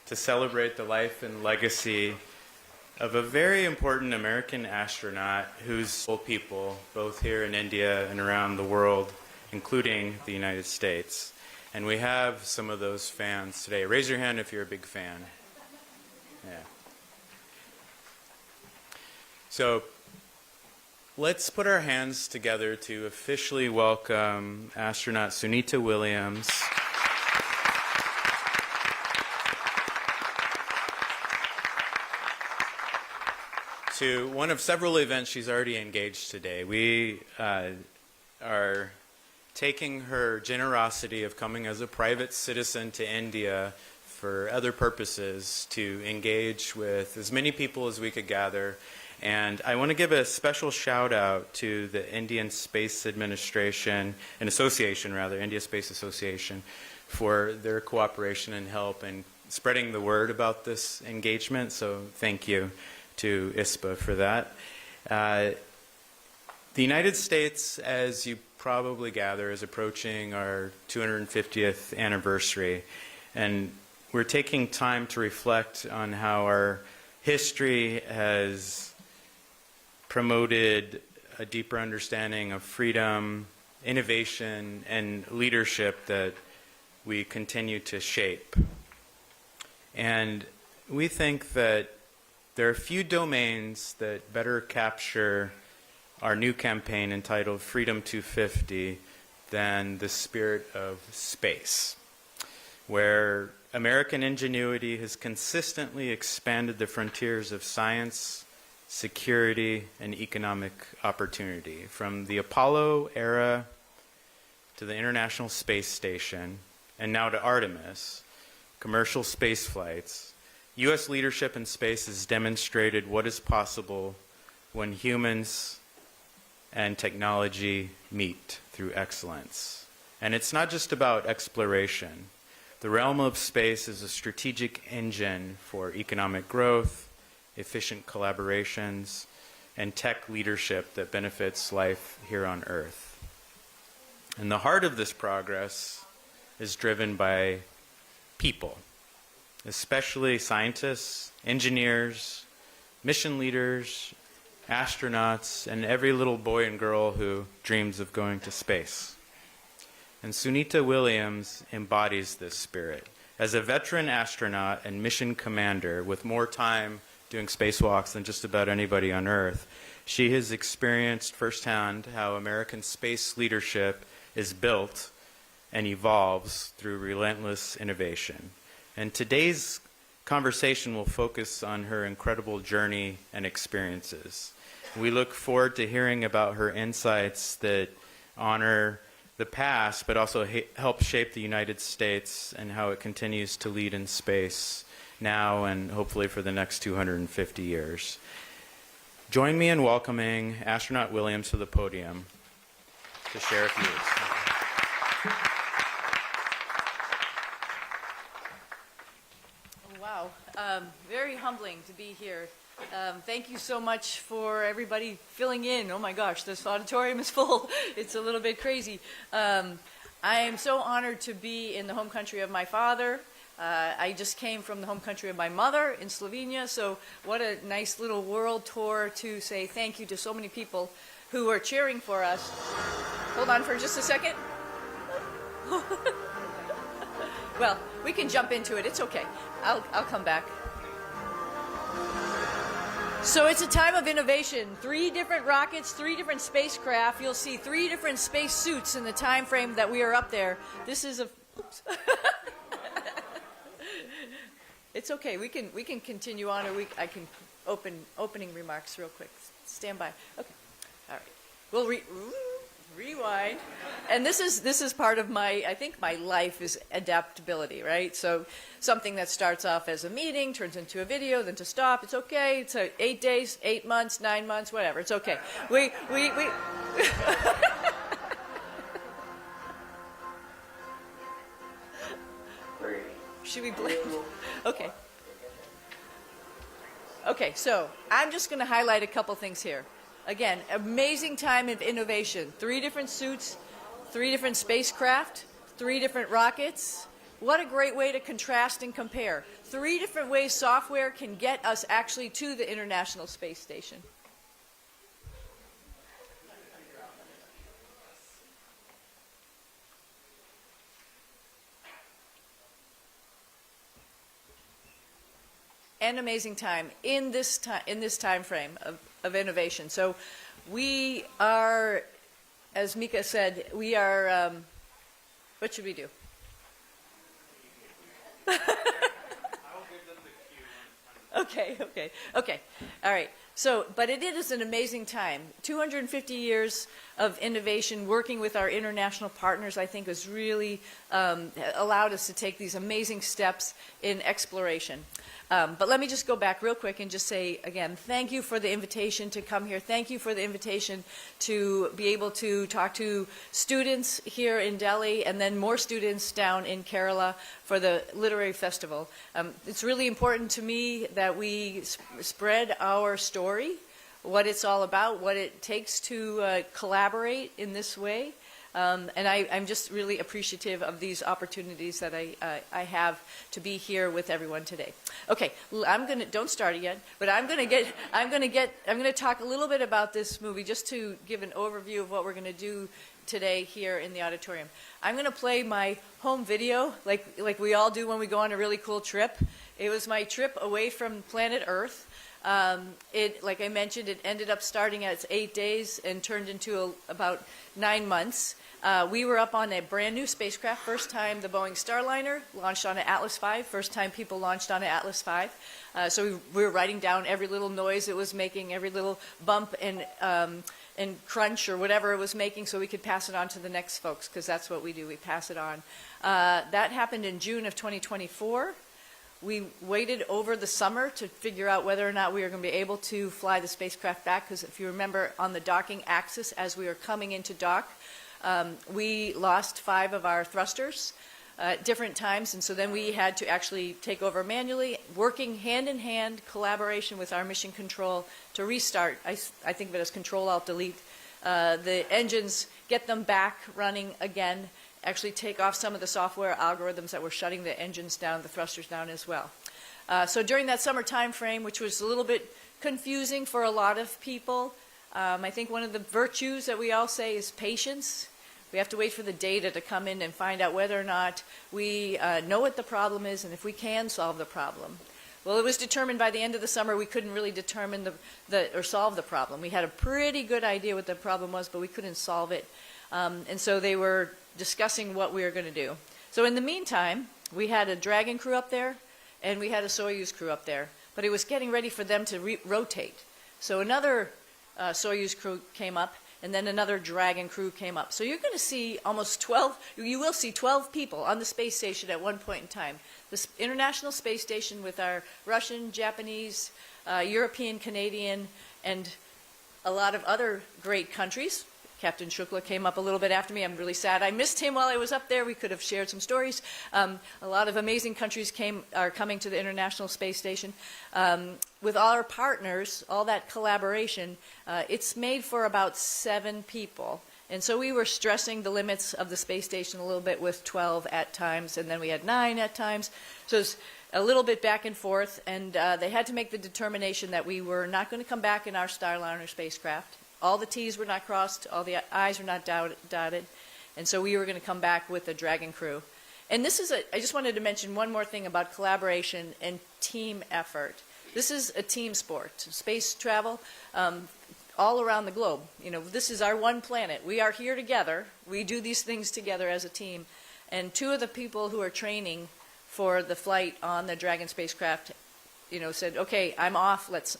to celebrate the life and legacy of a very important American astronaut who's people, both here in India and around the world, including the United States. And we have some of those fans today. Raise your hand if you're a big fan. Yeah. So let's put our hands together to officially welcome astronaut Sunita Williams. To one of several events she's already engaged today. We are taking her generosity of coming as a private citizen to India for other purposes to engage with as many people as we could gather. And I want to give a special shout out to the Indian Space Administration, and Association rather, India Space Association, for their cooperation and help in spreading the word about this engagement. So thank you to ISPA for that. The United States, as you probably gather, is approaching our 250th anniversary, and we're taking time to reflect on how our history has promoted a deeper understanding of freedom, innovation, and leadership that we continue to shape. And we think that there are few domains that better capture our new campaign entitled Freedom 250 than the spirit of space, where American ingenuity has consistently expanded the frontiers of science, security, and economic opportunity. From the Apollo era to the International Space Station, and now to Artemis, commercial space flights, U.S. leadership in space has demonstrated what is possible when humans and technology meet through excellence. And it's not just about exploration. The realm of space is a strategic engine for economic growth, efficient collaborations, and tech leadership that benefits life here on Earth. And the heart of this progress is driven by people, especially scientists, engineers, mission leaders, astronauts, and every little boy and girl who dreams of going to space. And Sunita Williams embodies this spirit. As a veteran astronaut and mission commander with more time doing spacewalks than just about anybody on Earth, she has experienced firsthand how American space leadership is built and evolves through relentless innovation. And today's conversation will focus on her incredible journey and experiences. We look forward to hearing about her insights that honor the past, but also help shape the United States and how it continues to lead in space now and hopefully for the next 250 years. Join me in welcoming Astronaut Williams to the podium to share views. Wow, very humbling to be here. Thank you so much for everybody filling in. Oh my gosh, this auditorium is full. It's a little bit crazy. I am so honored to be in the home country of my father. I just came from the home country of my mother in Slovenia, so what a nice little world tour to say thank you to so many people who are cheering for us. Hold on for just a second. Well, we can jump into it. It's okay. I'll come back. So it's a time of innovation. 3 different rockets, 3 different spacecraft. You'll see 3 different space suits in the time frame that we are up there. This is a... Oops. It's okay. We can continue on, or I can opening remarks real quick. Stand by. Okay. All right. We'll rewind. And this is part of my, I think my life is adaptability, right? So something that starts off as a meeting, turns into a video, then to stop, it's okay. It's 8 days, 8 months, 9 months, whatever. It's okay. We Should we blame? Okay. Okay, so I'm just going to highlight a couple things here. Again, amazing time of innovation. 3 different suits, 3 different spacecraft, 3 different rockets. what a great way to contrast and compare. 3 different ways software can get us actually to the International Space Station. An amazing time in this time frame of innovation. So we are, as Mika said, we are. What should we do? Okay. All right. So, but it is an amazing time. 250 years of innovation, working with our international partners, I think, has really allowed us to take these amazing steps in exploration. But let me just go back real quick and just say, again, thank you for the invitation to come here. Thank you for the invitation to be able to talk to students here in Delhi and then more students down in Kerala for the Literary Festival. It's really important to me that we spread our story, what it's all about, what it takes to collaborate in this way. And I'm just really appreciative of these opportunities that I have to be here with everyone today. Okay, don't start it yet, but I'm gonna talk a little bit about this movie just to give an overview of what we're gonna do today here in the auditorium. I'm gonna play my home video like we all do when we go on a really cool trip. It was my trip away from planet Earth. Like I mentioned, it ended up starting at 8 days and turned into about 9 months. We were up on a brand new spacecraft, first time the Boeing Starliner launched on an Atlas V, first time people launched on an Atlas V. So we were writing down every little noise it was making, every little bump and crunch or whatever it was making so we could pass it on to the next folks, because that's what we do, we pass it on. That happened in June of 2024. We waited over the summer to figure out whether or not we were going to be able to fly the spacecraft back, because if you remember, on the docking axis, as we were coming into dock, we lost 5 of our thrusters at different times, and so then we had to actually take over manually, working hand-in-hand collaboration with our mission control to restart. I think of it as Control-Alt-Delete. The engines, get them back running again, actually take off some of the software algorithms that were shutting the engines down, the thrusters down as well. So during that summer time frame, which was a little bit confusing for a lot of people, I think one of the virtues that we all say is patience. We have to wait for the data to come in and find out whether or not we know what the problem is and if we can solve the problem. Well, it was determined by the end of the summer we couldn't really determine or solve the problem. We had a pretty good idea what the problem was, but we couldn't solve it. And so they were discussing what we were going to do. So in the meantime, we had a Dragon crew up there, and we had a Soyuz crew up there. But it was getting ready for them to rotate. So another Soyuz crew came up, and then another Dragon crew came up. So you're going to see almost 12, you will see 12 people on the space station at one point in time. This International Space Station with our Russian, Japanese, European, Canadian, and a lot of other great countries. Captain Shukla came up a little bit after me. I'm really sad. I missed him while I was up there. We could have shared some stories. A lot of amazing countries are coming to the International Space Station. With all our partners, all that collaboration, it's made for about 7 people. And so we were stressing the limits of the space station a little bit with 12 at times, and then we had 9 at times. So it's a little bit back and forth, and they had to make the determination that we were not going to come back in our Starliner spacecraft. All the T's were not crossed, all the I's were not dotted, and so we were going to come back with the Dragon crew. And this is I just wanted to mention one more thing about collaboration and team effort. This is a team sport. Space travel, all around the globe. You know, this is our one planet. We are here together. We do these things together as a team. And 2 of the people who are training for the flight on the Dragon spacecraft, you know, said, "Okay, I'm off. Let's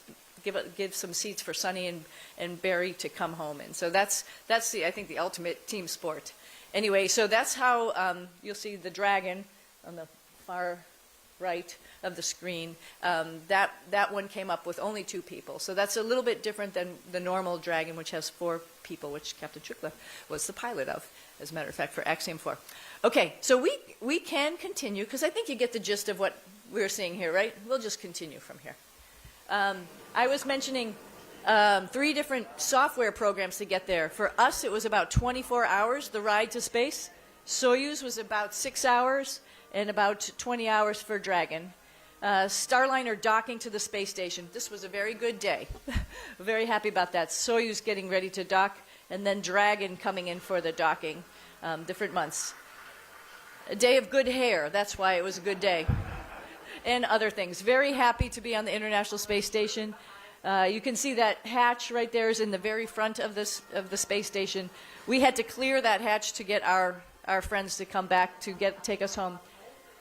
give some seats for Sunny and Barry to come home in." So that's I think the ultimate team sport. Anyway, so that's how you'll see the Dragon on the far right of the screen. That one came up with only 2 people. So that's a little bit different than the normal Dragon, which has 4 people, which Captain Shukla was the pilot of, as a matter of fact, for Axiom 4. Okay, so we can continue, because I think you get the gist of what we're seeing here, right? We'll just continue from here. I was mentioning 3 different software programs to get there. For us, it was about 24 hours, the ride to space. Soyuz was about 6 hours, and about 20 hours for Dragon. Starliner docking to the space station. This was a very good day. Very happy about that. Soyuz getting ready to dock, and then Dragon coming in for the docking. Different months. A day of good hair. That's why it was a good day. And other things. Very happy to be on the International Space Station. You can see that hatch right there is in the very front of the space station. We had to clear that hatch to get our friends to come back to take us home.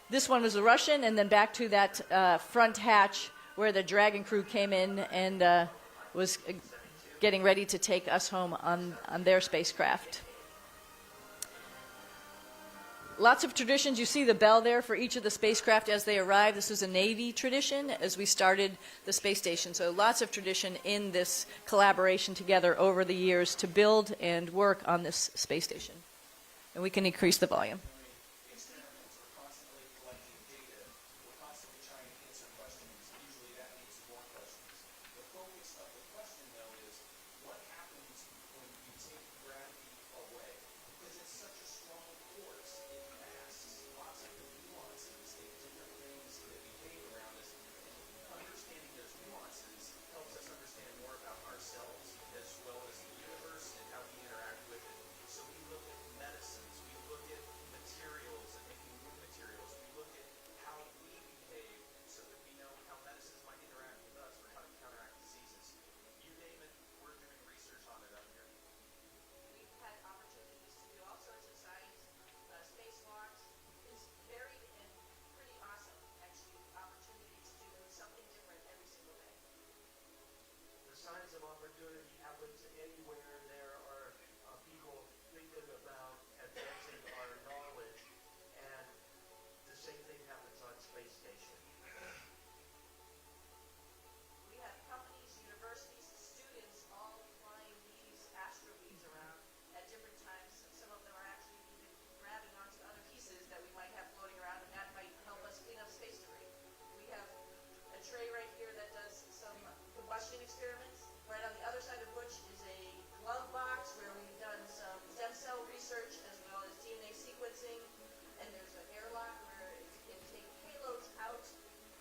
This one was a Russian, and then back to that front hatch where the Dragon crew came in and was getting ready to take us home on their spacecraft. Lots of traditions. You see the bell there for each of the spacecraft as they arrive. This was a Navy tradition as we started the space station. So lots of tradition in this collaboration together over the years to build and work on this space station. And we can increase the volume. Experiments are constantly collecting data. We're constantly trying to answer questions. Usually that leads to more questions. The focus of the question, though, is what happens when you take gravity away? Because it's such a strong force, it masks lots of the nuances in different things that behave around us. Understanding those nuances helps us understand more about ourselves as well as the universe and how we interact with it. So we look at medicines, we look at materials and making new materials, we look at how we behave so that we know how medicines might interact with us or how to counteract diseases. You name it, we're doing research on it up here. We've had opportunities to do all sorts of science, spacewalks. It's varied and pretty awesome, actually, opportunity to do something different every single day. The signs of opportunity happens anywhere there are people thinking about advancing our knowledge, and the same thing happens on space station. We have companies, universities, students all flying these astrobees around at different times. Some of them are actually even grabbing onto other pieces that we might have floating around, and that might help us clean up space debris. We have a tray right here that does some combustion experiments, right on the other side of which is a glove box where we've done some stem cell research as well as DNA sequencing. And there's an airlock where it can take payloads out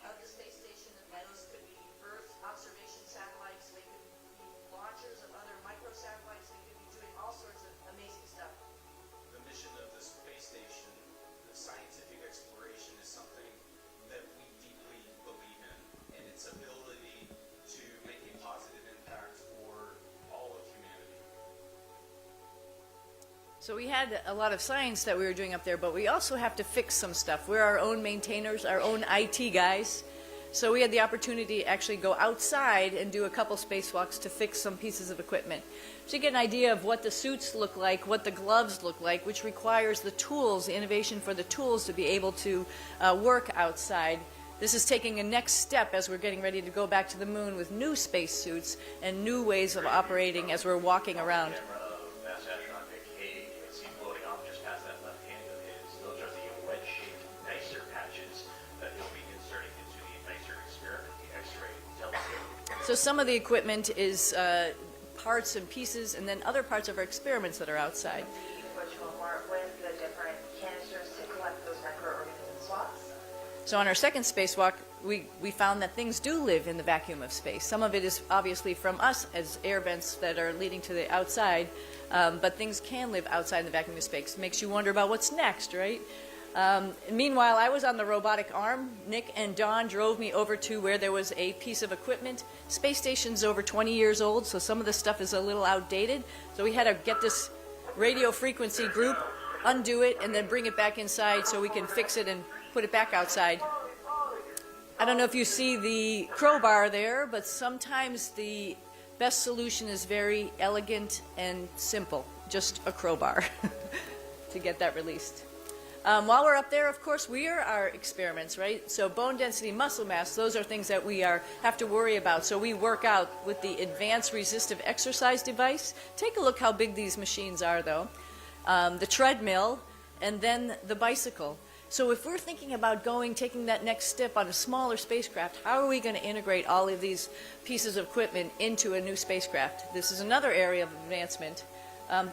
of the space station, and those could be Earth observation satellites, they could be launchers of other microsatellites, they could be doing all sorts of amazing stuff. The mission of the space station, the scientific exploration, is something that we deeply believe in, and its ability to make a positive impact for all of humanity. So we had a lot of science that we were doing up there, but we also have to fix some stuff. We're our own maintainers, our own IT guys. So we had the opportunity to actually go outside and do a couple spacewalks to fix some pieces of equipment. So you get an idea of what the suits look like, what the gloves look like, which requires the tools, the innovation for the tools to be able to work outside. This is taking a next step as we're getting ready to go back to the moon with new spacesuits and new ways of operating as we're walking around. Mass astronaut Vic Haig, you see floating off just past that left hand of his. Those are the wedge-shaped nicer patches that he'll be inserting into the nicer experiment, the X-ray telescope. So some of the equipment is parts and pieces, and then other parts of our experiments that are outside. Which will work with the different canisters to collect those microorganism swabs. So on our second spacewalk, we found that things do live in the vacuum of space. Some of it is obviously from us as air vents that are leading to the outside, but things can live outside the vacuum of space. Makes you wonder about what's next, right? Meanwhile, I was on the robotic arm. Nick and Don drove me over to where there was a piece of equipment. Space station's over 20 years old, so some of the stuff is a little outdated. So we had to get this radio frequency group, undo it, and then bring it back inside so we can fix it and put it back outside. I don't know if you see the crowbar there, but sometimes the best solution is very elegant and simple, just a crowbar to get that released. While we're up there, of course, we are our experiments, right? So bone density, muscle mass, those are things that we have to worry about. So we work out with the advanced resistive exercise device. Take a look how big these machines are, though. The treadmill, and then the bicycle. So if we're thinking about taking that next step on a smaller spacecraft, how are we going to integrate all of these pieces of equipment into a new spacecraft? This is another area of advancement.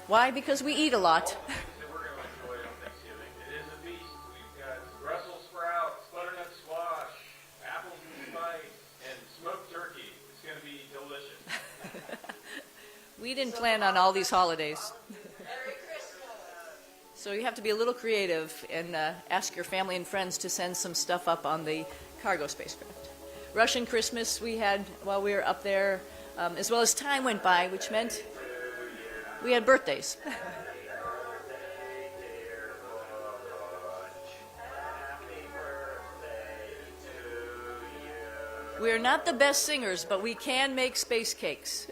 Why? Because we eat a lot. That we're going to enjoy on Thanksgiving. It is a feast. We've got Brussels We didn't plan on all these holidays. So you have to be a little creative and ask your family and friends to send some stuff up on the cargo spacecraft. Russian Christmas we had while we were up there, as well as time went by, which meant we had birthdays. We're not the best singers, but we can make space cakes.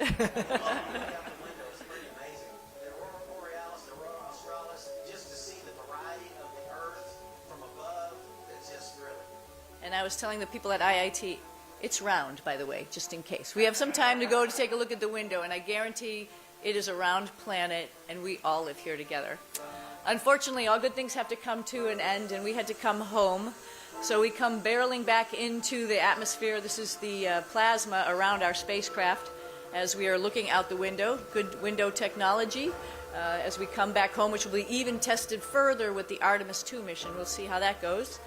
And I was telling the people at IIT, it's round, by the way, just in case. We have some time to go to take a look at the window, and I guarantee it is a round planet, and we all live here together. Unfortunately, all good things have to come to an end, and we had to come home. So we come barreling back into the atmosphere. This is the plasma around our spacecraft as we are looking out the window. Good window technology. As we come back home, which will be even tested further with the Artemis 2 mission. We'll see how that goes.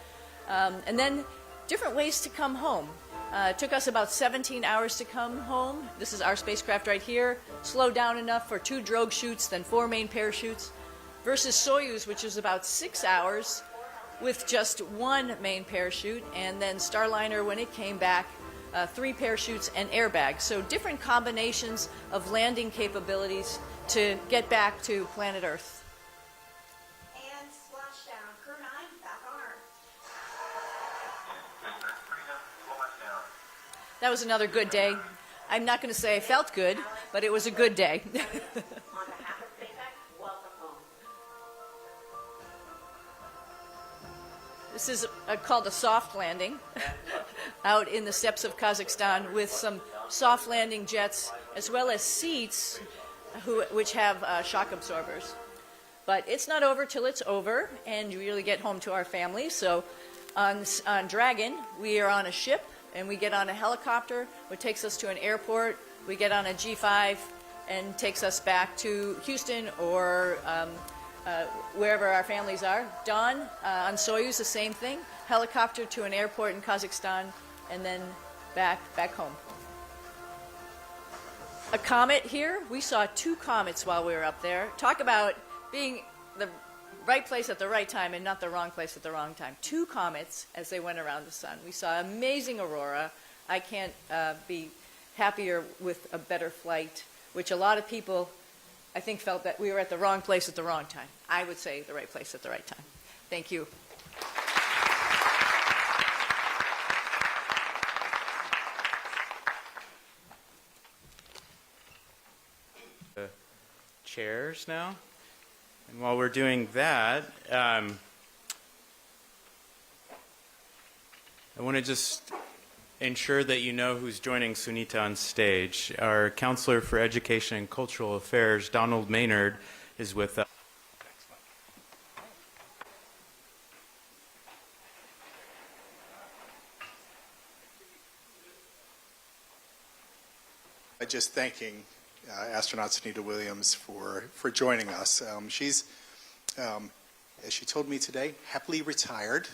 And then different ways to come home. It took us about 17 hours to come home. This is our spacecraft right here. Slowed down enough for 2 drogue chutes, then 4 main parachutes. Versus Soyuz, which is about 6 hours with just 1 main parachute. And then Starliner, when it came back, 3 parachutes and airbags. So different combinations of landing capabilities to get back to planet Earth. And splashdown. Crew 9, back on Earth. That was another good day. I'm not going to say I felt good, but it was a good day. On behalf of SpaceX, welcome home. This is called a soft landing out in the steppes of Kazakhstan with some soft landing jets as well as seats which have shock absorbers. But it's not over till it's over, and we really get home to our families. So on Dragon, we are on a ship, and we get on a helicopter, which takes us to an airport. We get on a G5 and takes us back to Houston or wherever our families are. Dawn, on Soyuz, the same thing. Helicopter to an airport in Kazakhstan, and then back home. A comet here. We saw 2 comets while we were up there. Talk about being the right place at the right time and not the wrong place at the wrong time. 2 comets as they went around the sun. We saw amazing aurora. I can't be happier with a better flight, which a lot of people, I think, felt that we were at the wrong place at the wrong time. I would say the right place at the right time. Thank you. Chairs now. And while we're doing that, I want to just ensure that you know who's joining Sunita on stage. Our Counselor for Education and Cultural Affairs, Donald Maynard, is with us. Just thanking Astronaut Sunita Williams for joining us. She's, as she told me today, happily retired.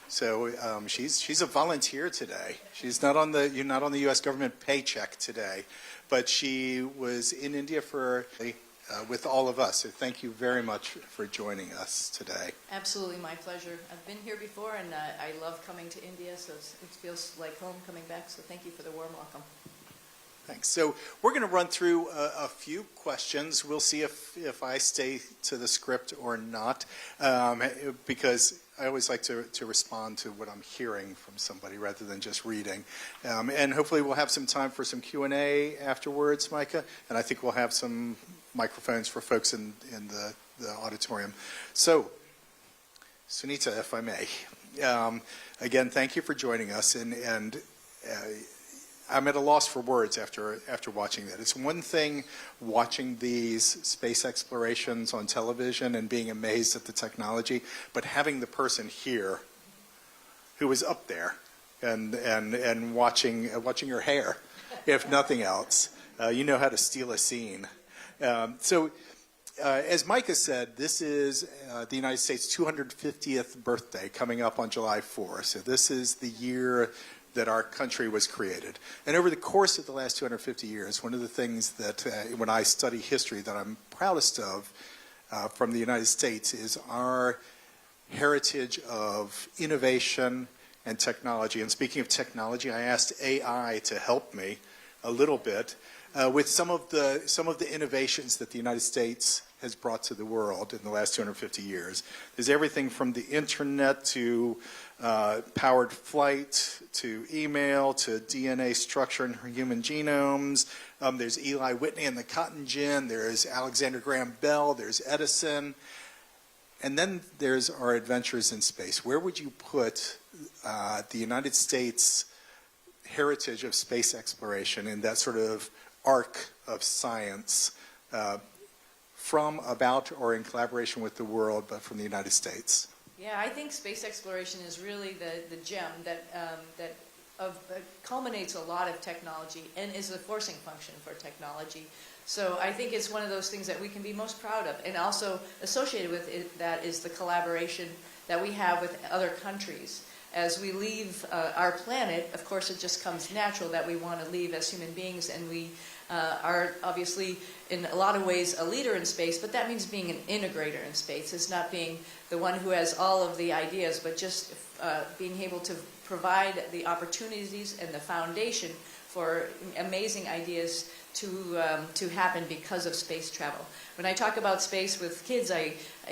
So she's a volunteer today. She's not on the U.S. government paycheck today, but she was in India with all of us. So thank you very much for joining us today. Absolutely, my pleasure. I've been here before, and I love coming to India, so it feels like home coming back. So thank you for the warm welcome. Thanks. So we're going to run through a few questions. We'll see if I stay to the script or not, because I always like to respond to what I'm hearing from somebody rather than just reading. And hopefully we'll have some time for some Q&A afterwards, Micah, and I think we'll have some microphones for folks in the auditorium. So, Sunita, if I may, again, thank you for joining us, and I'm at a loss for words after watching that. It's one thing watching these space explorations on television and being amazed at the technology, but having the person here who was up there and watching your hair, if nothing else, you know how to steal a scene. So, as Micah said, this is the United States' 250th birthday coming up on July 4th. So this is the year that our country was created. And over the course of the last 250 years, one of the things that, when I study history, that I'm proudest of from the United States is our heritage of innovation and technology. And speaking of technology, I asked AI to help me a little bit with some of the innovations that the United States has brought to the world in the last 250 years. There's everything from the internet to powered flight to email to DNA structure in human genomes. There's Eli Whitney and the cotton gin. There's Alexander Graham Bell. There's Edison. And then there's our adventures in space. Where would you put the United States heritage of space exploration in that sort of arc of science from, about, or in collaboration with the world, but from the United States? Yeah, I think space exploration is really the gem that culminates a lot of technology and is a forcing function for technology. So I think it's one of those things that we can be most proud of. And also associated with it, that is the collaboration that we have with other countries. As we leave our planet, of course, it just comes natural that we want to leave as human beings, and we are obviously in a lot of ways a leader in space, but that means being an integrator in space. It's not being the one who has all of the ideas, but just being able to provide the opportunities and the foundation for amazing ideas to happen because of space travel. When I talk about space with kids,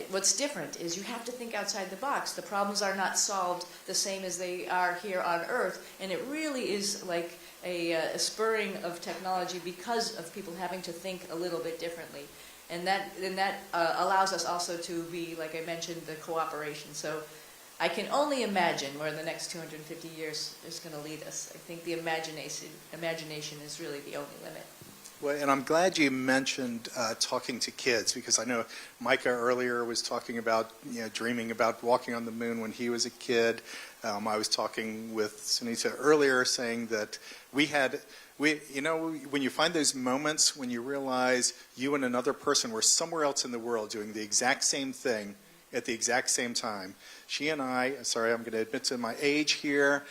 what's different is you have to think outside the box. The problems are not solved the same as they are here on Earth, and it really is like a spurring of technology because of people having to think a little bit differently. And that allows us also to be, like I mentioned, the cooperation. So I can only imagine where the next 250 years is going to lead us. I think the imagination is really the only limit. Well, and I'm glad you mentioned talking to kids, because I know Micah earlier was talking about dreaming about walking on the moon when he was a kid. I was talking with Sunita earlier, saying that when you find those moments when you realize you and another person were somewhere else in the world doing the exact same thing at the exact same time. She and I, sorry, I'm going to admit to my age here,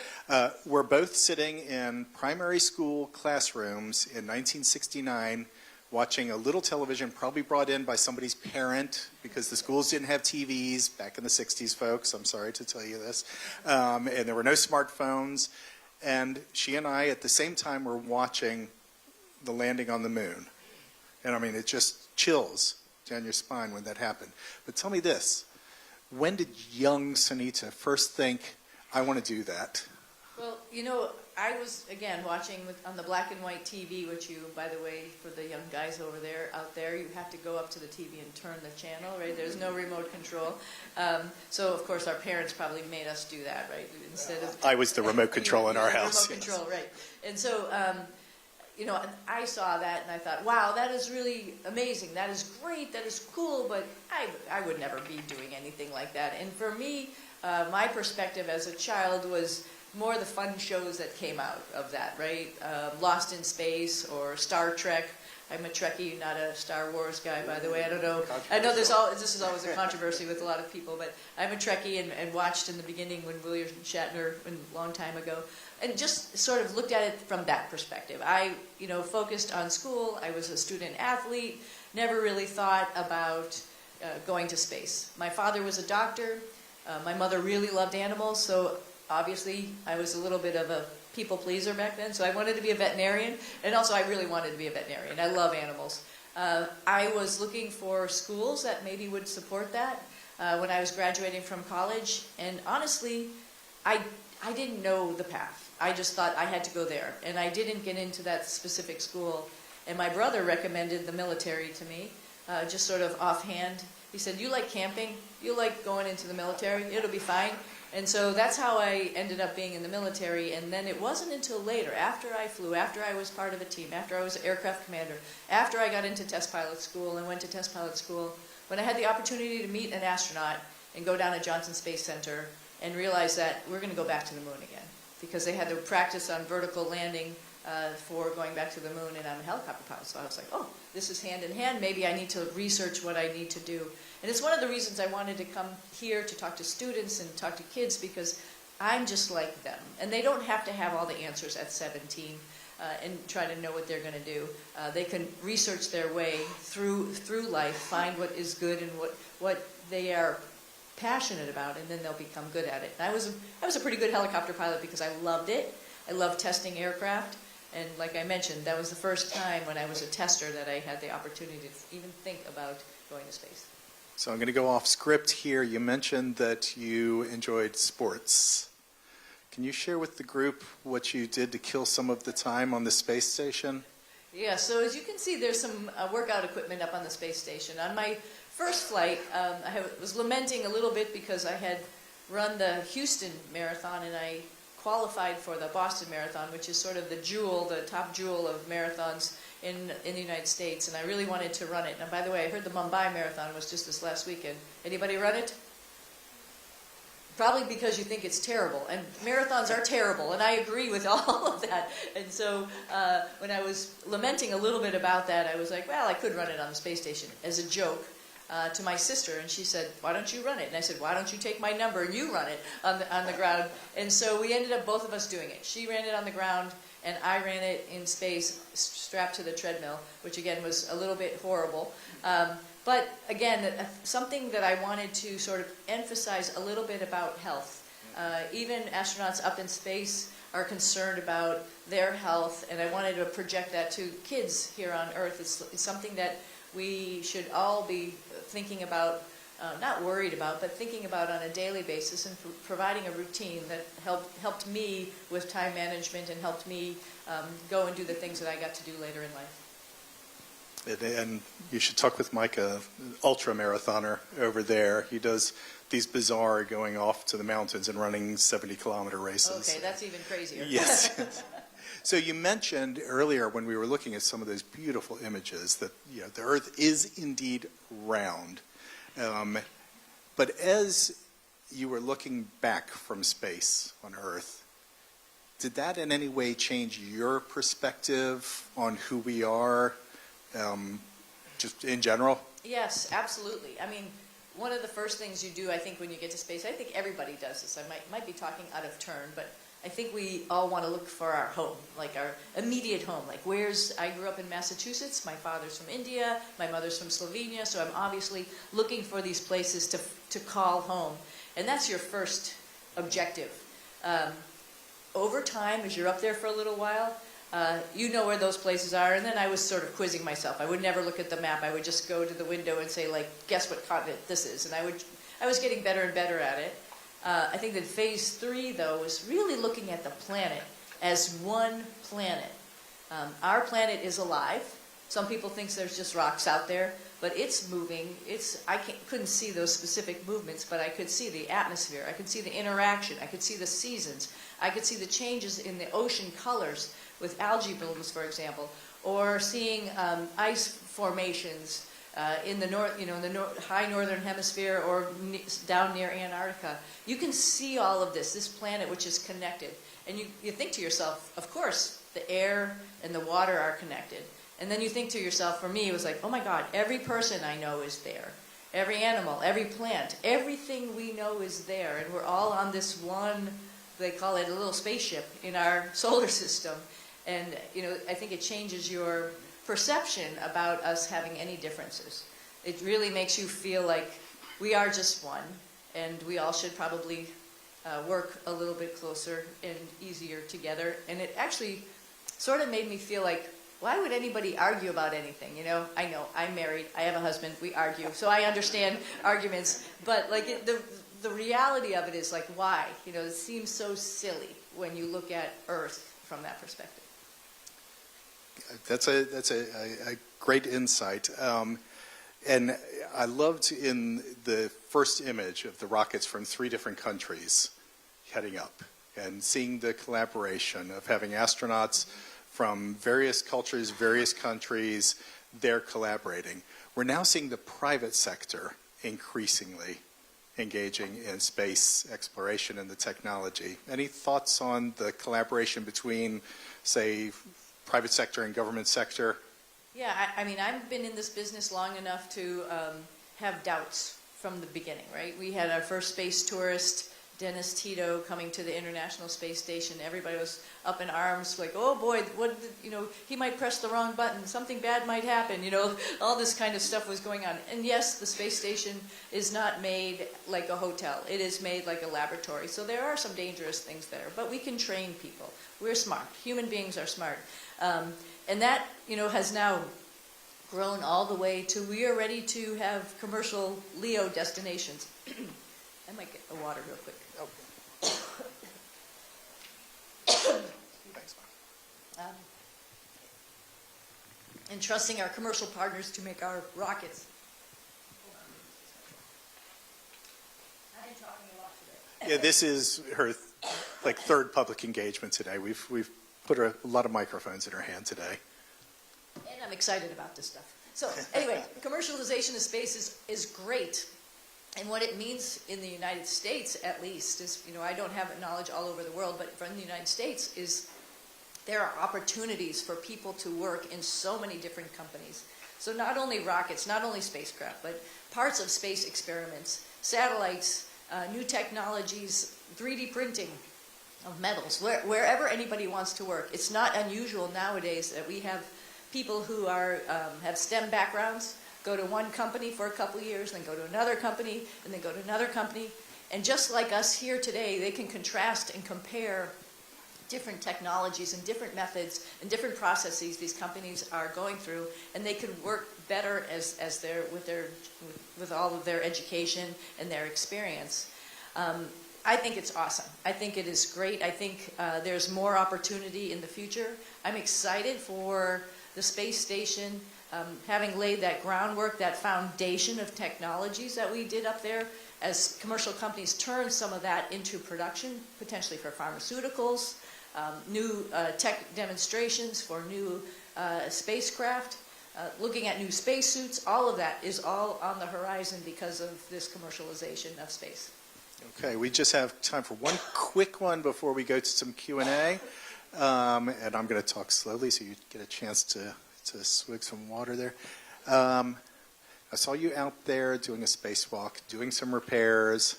we're both sitting in primary school classrooms in 1969 watching a little television probably brought in by somebody's parent, because the schools didn't have TVs back in the 60s, folks. I'm sorry to tell you this. And there were no smartphones. And she and I at the same time were watching the landing on the moon. And I mean, it just chills down your spine when that happened. But tell me this. When did young Sunita first think, I want to do that? Well, I was, again, watching on the black and white TV, which you, by the way, for the young guys out there, you have to go up to the TV and turn the channel, right? There's no remote control. So, of course, our parents probably made us do that, right? Instead of I was the remote control in our house. Remote control, right. And so, I saw that and I thought, wow, that is really amazing. That is great. That is cool. But I would never be doing anything like that. And for me, my perspective as a child was more the fun shows that came out of that, right? Lost in Space or Star Trek. I'm a Trekkie, not a Star Wars guy, by the way. I don't know. I know this is always a controversy with a lot of people, but I'm a Trekkie and watched in the beginning when William Shatner, a long time ago, and just sort of looked at it from that perspective. I, focused on school. I was a student athlete. Never really thought about going to space. My father was a doctor. My mother really loved animals, so obviously I was a little bit of a people pleaser back then, so I wanted to be a veterinarian, and also I really wanted to be a veterinarian. I love animals. I was looking for schools that maybe would support that when I was graduating from college, and honestly, I didn't know the path. I just thought I had to go there, and I didn't get into that specific school, and my brother recommended the military to me, just sort of offhand. He said, you like camping? You like going into the military? It'll be fine. And so that's how I ended up being in the military. And then it wasn't until later, after I flew, after I was part of a team, after I was an aircraft commander, after I got into test pilot school and went to test pilot school, when I had the opportunity to meet an astronaut and go down to Johnson Space Center and realize that we're going to go back to the moon again, because they had to practice on vertical landing for going back to the moon, and I'm a helicopter pilot. So I was like, oh, this is hand in hand. Maybe I need to research what I need to do. And it's one of the reasons I wanted to come here to talk to students and talk to kids, because I'm just like them. And they don't have to have all the answers at 17 and try to know what they're going to do. They can research their way through life, find what is good and what they are passionate about, and then they'll become good at it. And I was a pretty good helicopter pilot because I loved it. I loved testing aircraft. And like I mentioned, that was the first time when I was a tester that I had the opportunity to even think about going to space. So I'm going to go off script here. You mentioned that you enjoyed sports. Can you share with the group what you did to kill some of the time on the space station? Yeah, so as you can see, there's some workout equipment up on the space station. On my first flight, I was lamenting a little bit because I had run the Houston Marathon and I qualified for the Boston Marathon, which is sort of the top jewel of marathons in the United States, and I really wanted to run it. And by the way, I heard the Mumbai Marathon was just this last weekend. Anybody run it? Probably because you think it's terrible, and marathons are terrible, and I agree with all of that. And so when I was lamenting a little bit about that, I was like, well, I could run it on the space station as a joke to my sister, and she said, why don't you run it? And I said, why don't you take my number and you run it on the ground? And so we ended up both of us doing it. She ran it on the ground, and I ran it in space strapped to the treadmill, which again was a little bit horrible. But again, something that I wanted to sort of emphasize a little bit about health. Even astronauts up in space are concerned about their health, and I wanted to project that to kids here on Earth. It's something that we should all be thinking about, not worried about, but thinking about on a daily basis, and providing a routine that helped me with time management and helped me go and do the things that I got to do later in life. And you should talk with Mike, an ultra marathoner over there. He does these bizarre going off to the mountains and running 70-kilometer races. Okay, that's even crazier. Yes. So you mentioned earlier when we were looking at some of those beautiful images that the Earth is indeed round. But as you were looking back from space on Earth, did that in any way change your perspective on who we are? Just in general? Yes, absolutely. I mean, one of the first things you do, I think, when you get to space, I think everybody does this. I might be talking out of turn, but I think we all want to look for our home, like our immediate home. Like I grew up in Massachusetts, my father's from India, my mother's from Slovenia, so I'm obviously looking for these places to call home. And that's your first objective. Over time, as you're up there for a little while, you know where those places are, and then I was sort of quizzing myself. I would never look at the map. I would just go to the window and say, like, guess what continent this is? And I was getting better and better at it. I think that phase 3, though, was really looking at the planet as one planet. Our planet is alive. Some people think there's just rocks out there, but it's moving. I couldn't see those specific movements, but I could see the atmosphere. I could see the interaction. I could see the seasons. I could see the changes in the ocean colors with algae blooms, for example, or seeing ice formations in the north, in the high northern hemisphere or down near Antarctica. You can see all of this planet which is connected. And you think to yourself, of course, the air and the water are connected. And then you think to yourself, for me, it was like, oh my God, every person I know is there. Every animal, every plant, everything we know is there. And we're all on this one, they call it a little spaceship in our solar system. And, I think it changes your perception about us having any differences. It really makes you feel like we are just one, and we all should probably work a little bit closer and easier together. And it actually sort of made me feel like, why would anybody argue about anything? I know, I'm married, I have a husband, we argue, so I understand arguments, but like the reality of it is like, why? It seems so silly when you look at Earth from that perspective. That's a great insight. And I loved in the first image of the rockets from 3 different countries heading up and seeing the collaboration of having astronauts from various cultures, various countries, they're collaborating. We're now seeing the private sector increasingly engaging in space exploration and the technology. Any thoughts on the collaboration between, say, private sector and government sector? Yeah, I mean, I've been in this business long enough to have doubts from the beginning, right? We had our first space tourist Dennis Tito coming to the International Space Station. Everybody was up in arms, like, oh boy, he might press the wrong button, something bad might happen, all this kind of stuff was going on. And yes, the space station is not made like a hotel. It is made like a laboratory. So there are some dangerous things there, but we can train people. We're smart. Human beings are smart. And that, has now grown all the way to we are ready to have commercial LEO destinations. I might get a water real quick. Thanks, Mike. And trusting our commercial partners to make our rockets. I've been talking a lot today. Yeah, this is her third public engagement today. We've put a lot of microphones in her hand today. And I'm excited about this stuff. So anyway, commercialization of space is great. And what it means in the United States, at least, is, I don't have knowledge all over the world, but from the United States, is there are opportunities for people to work in so many different companies. So not only rockets, not only spacecraft, but parts of space experiments, satellites, new technologies, 3D printing of metals, wherever anybody wants to work. It's not unusual nowadays that we have people who have STEM backgrounds, go to one company for a couple of years, then go to another company, and then go to another company. And just like us here today, they can contrast and compare different technologies and different methods and different processes these companies are going through, and they could work better as they're with all of their education and their experience. I think it's awesome. I think it is great. I think there's more opportunity in the future. I'm excited for the space station, having laid that groundwork, that foundation of technologies that we did up there, as commercial companies turn some of that into production, potentially for pharmaceuticals, new tech demonstrations for new spacecraft, looking at new spacesuits. All of that is all on the horizon because of this commercialization of space. Okay, we just have time for one quick one before we go to some Q&A. And I'm going to talk slowly so you get a chance to swig some water there. I saw you out there doing a spacewalk, doing some repairs.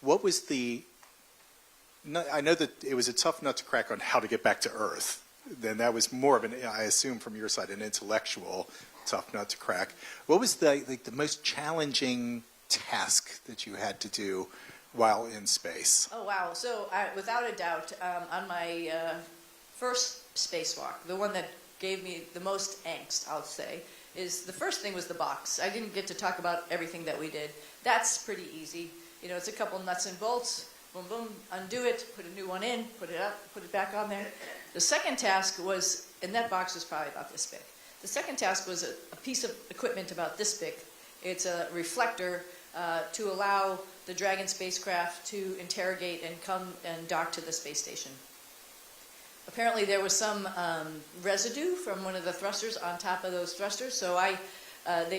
What was I know that it was a tough nut to crack on how to get back to Earth. Then that was more of I assume from your side, an intellectual tough nut to crack. What was the most challenging task that you had to do while in space? Oh, wow. So without a doubt, on my first spacewalk, the one that gave me the most angst, I'll say, is the first thing was the box. I didn't get to talk about everything that we did. That's pretty easy. It's a couple nuts and bolts, boom, boom, undo it, put a new one in, put it up, put it back on there. The second task was, and that box was probably about this big. The second task was a piece of equipment about this big. It's a reflector to allow the Dragon spacecraft to interrogate and come and dock to the space station. Apparently there was some residue from one of the thrusters on top of those thrusters, so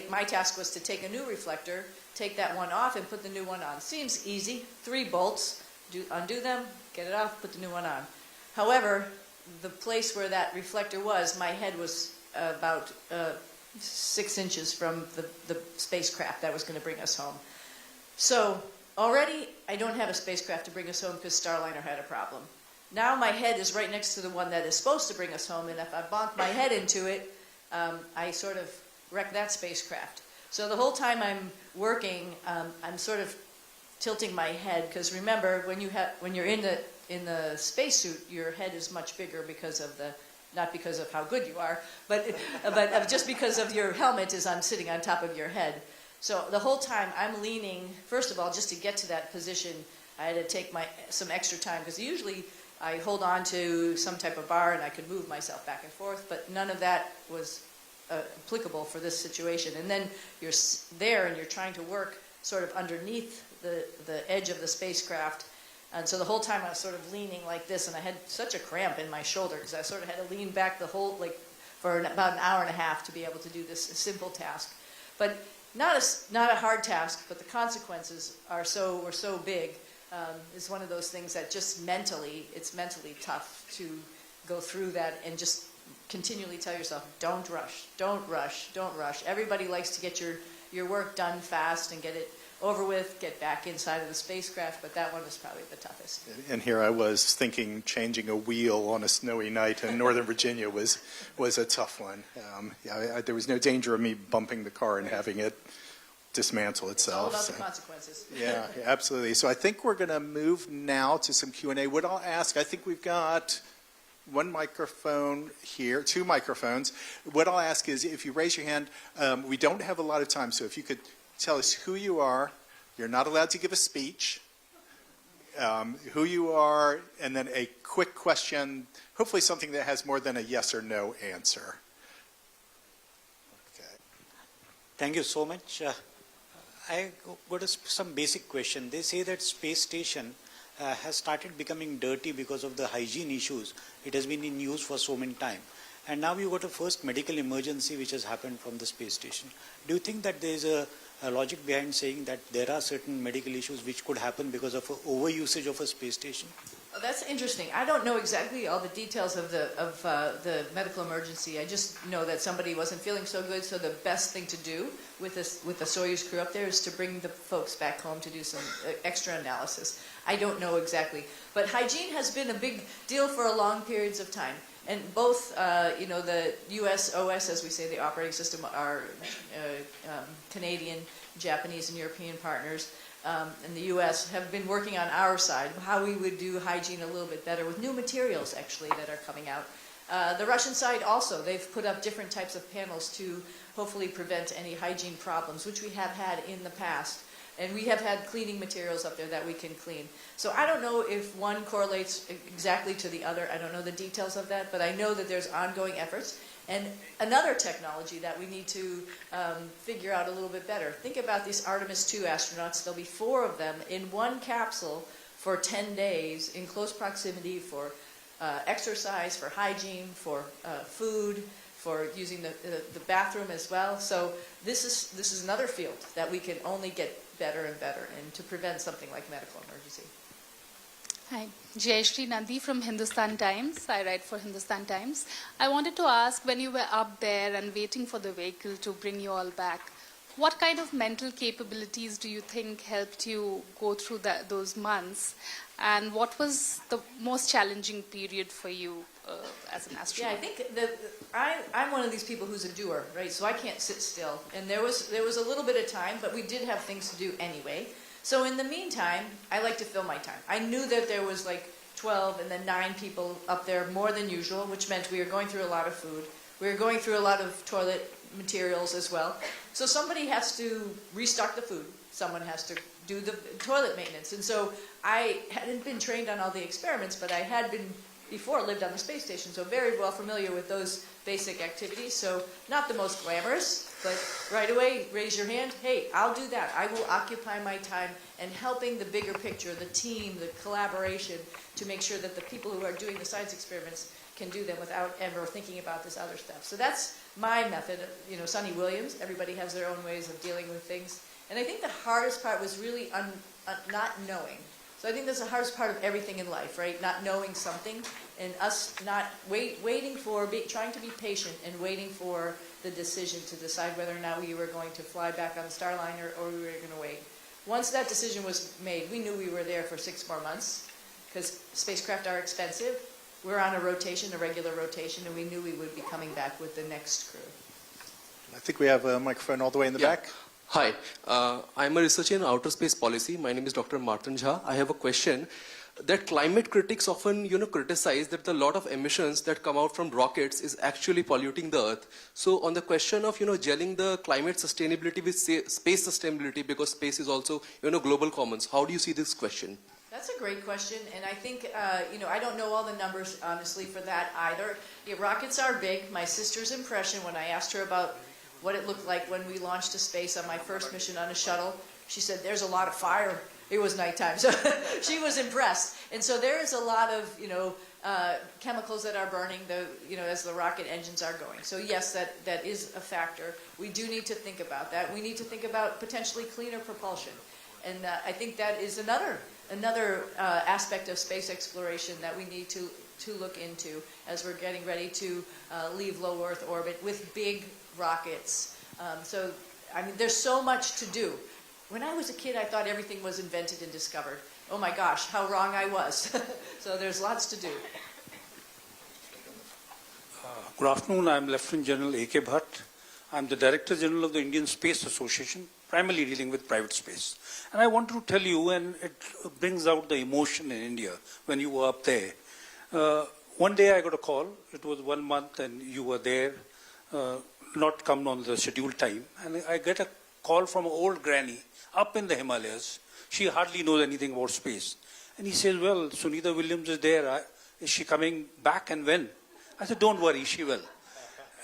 my task was to take a new reflector, take that one off, and put the new one on. Seems easy. 3 bolts, undo them, get it off, put the new one on. However, the place where that reflector was, my head was about 6 inches from the spacecraft that was going to bring us home. So already I don't have a spacecraft to bring us home because Starliner had a problem. Now my head is right next to the one that is supposed to bring us home, and if I bonk my head into it, I sort of wreck that spacecraft. So the whole time I'm working, I'm sort of tilting my head, because remember, when you're in the spacesuit, your head is much bigger because of not because of how good you are, but just because of your helmet is sitting on top of your head. So the whole time I'm leaning. First of all, just to get to that position, I had to take some extra time, because usually I hold on to some type of bar and I could move myself back and forth, but none of that was applicable for this situation. And then you're there and you're trying to work sort of underneath the edge of the spacecraft. And so the whole time I was sort of leaning like this, and I had such a cramp in my shoulder because I sort of had to lean back for about an hour and a half to be able to do this simple task. But not a hard task, but the consequences were so big. Is one of those things that just it's mentally tough to go through that and just continually tell yourself, don't rush, don't rush, don't rush. Everybody likes to get your work done fast and get it over with, get back inside of the spacecraft, but that one was probably the toughest. And here I was thinking changing a wheel on a snowy night in Northern Virginia was a tough one. There was no danger of me bumping the car and having it dismantle itself. All about the so. consequences. Yeah, absolutely. So I think we're going to move now to some Q&A. What I'll ask, I think we've got one microphone here, two microphones. What I'll ask is if you raise your hand, we don't have a lot of time, so if you could tell us who you are. You're not allowed to give a speech. Who you are, and then a quick question, hopefully something that has more than a yes or no answer. Okay. Thank you so much. I got some basic question. They say that space station has started becoming dirty because of the hygiene issues. It has been in use for so many time. And now you got a first medical emergency which has happened from the space station. Do you think that there is a logic behind saying that there are certain medical issues which could happen because of overusage of a space station? Oh, that's interesting. I don't know exactly all the details of the medical emergency. I just know that somebody wasn't feeling so good, so the best thing to do with the Soyuz crew up there is to bring the folks back home to do some extra analysis. I don't know exactly. But hygiene has been a big deal for a long periods of time. And both, the US OS, as we say, the operating system, our Canadian, Japanese, and European partners, and the US have been working on our side, how we would do hygiene a little bit better with new materials, actually, that are coming out. The Russian side also, they've put up different types of panels to hopefully prevent any hygiene problems, which we have had in the past. And we have had cleaning materials up there that we can clean. So I don't know if one correlates exactly to the other. I don't know the details of that, but I know that there's ongoing efforts. And another technology that we need to figure out a little bit better. Think about these Artemis II astronauts. There'll be 4 of them in one capsule for 10 days in close proximity for exercise, for hygiene, for food, for using the bathroom as well. So this is another field that we can only get better and better in to prevent something like medical emergency. Hi, Jayashree Nandi from Hindustan Times. I write for Hindustan Times. I wanted to ask, when you were up there and waiting for the vehicle to bring you all back, what kind of mental capabilities do you think helped you go through those months? And what was the most challenging period for you as an astronaut? Yeah, I think that I'm one of these people who's a doer, right? So I can't sit still. And there was a little bit of time, but we did have things to do anyway. So in the meantime, I like to fill my time. I knew that there was like 12 and then 9 people up there more than usual, which meant we were going through a lot of food. We were going through a lot of toilet materials as well. So somebody has to restock the food. Someone has to do the toilet maintenance. And so I hadn't been trained on all the experiments, but I had been before lived on the space station, so very well familiar with those basic activities. So not the most glamorous, but right away, raise your hand. Hey, I'll do that. I will occupy my time in helping the bigger picture, the team, the collaboration, to make sure that the people who are doing the science experiments can do them without ever thinking about this other stuff. So that's my method. Sunny Williams, everybody has their own ways of dealing with things. And I think the hardest part was really not knowing. So I think that's the hardest part of everything in life, right? Not knowing something and us not trying to be patient and waiting for the decision to decide whether or not we were going to fly back on the Starliner or we were going to wait. Once that decision was made, we knew we were there for 6 more months because spacecraft are expensive. We're on a regular rotation, and we knew we would be coming back with the next crew. I think we have a microphone all the way in the back. Hi, I'm a researcher in outer space policy. My name is Dr. Martin Jha. I have a question that climate critics often, criticize that the lot of emissions that come out from rockets is actually polluting the Earth. So on the question of, gelling the climate sustainability with space sustainability, because space is also, global commons, how do you see this question? That's a great question, and I think, I don't know all the numbers, honestly, for that either. Yeah, rockets are big. My sister's impression when I asked her about what it looked like when we launched to space on my first mission on a shuttle, she said, there's a lot of fire. It was nighttime, so she was impressed. And so there is a lot of, chemicals that are burning, as the rocket engines are going. So yes, that is a factor. We do need to think about that. We need to think about potentially cleaner propulsion. And I think that is another aspect of space exploration that we need to look into as we're getting ready to leave low Earth orbit with big rockets. So, there's so much to do. when I was a kid, I thought everything was invented and discovered. Oh my gosh, how wrong I was. So there's lots to do. Good afternoon. I'm Lieutenant General A.K. Bhatt. I'm the Director General of the Indian Space Association, primarily dealing with private space. And I want to tell you, and it brings out the emotion in India when you were up there. One day I got a call. It was 1 month and you were there, not come on the scheduled time. And I get a call from an old granny up in the Himalayas. She hardly knows anything about space. And he says, well, Sunita Williams is there. Is she coming back and when? I said, don't worry, she will.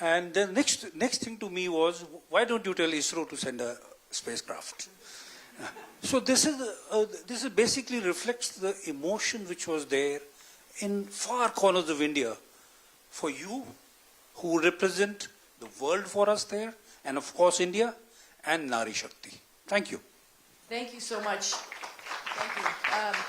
And then next thing to me was, why don't you tell ISRO to send a spacecraft? So this is basically reflects the emotion which was there in far corners of India for you, who represent the world for us there, and of course India, and Nari Shakti. Thank you. Thank you so much. Thank you.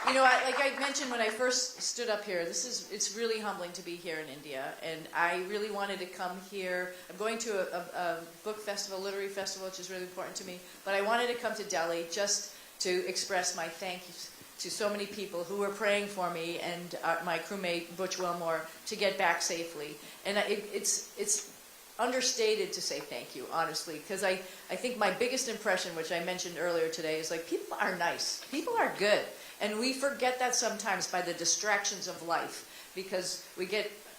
You know, like I mentioned when I first stood up here, it's really humbling to be here in India, and I really wanted to come here. I'm going to a book festival, literary festival, which is really important to me, but I wanted to come to Delhi just to express my thanks to so many people who were praying for me and my crewmate Butch Wilmore to get back safely. And it's understated to say thank you, honestly, because I think my biggest impression, which I mentioned earlier today, is like people are nice, people are good. And we forget that sometimes by the distractions of life, because we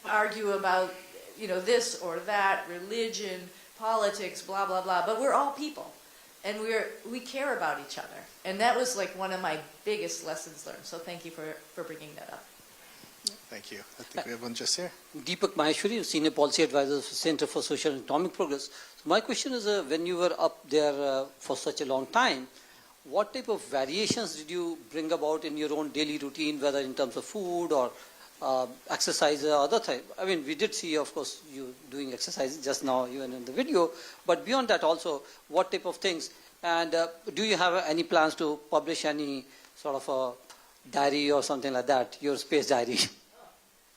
argue about, you know, this or that, religion, politics, blah, blah, blah. But we're all people, and we care about each other. And that was like one of my biggest lessons learned. So thank you for bringing that up. Thank you. I think we have one just here. Deepak Maheshwari, Senior Policy Advisor for Center for Social and Economic Progress. So my question is, when you were up there for such a long time, what type of variations did you bring about in your own daily routine, whether in terms of food or exercise or other type? I mean, we did see, of course, you doing exercise just now, even in the video, but beyond that also, what type of things? And do you have any plans to publish any sort of a diary or something like that, your space diary?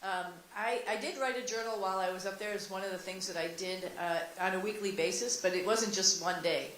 I did write a journal while I was up there. It's one of the things that I did on a weekly basis, but it wasn't just one day.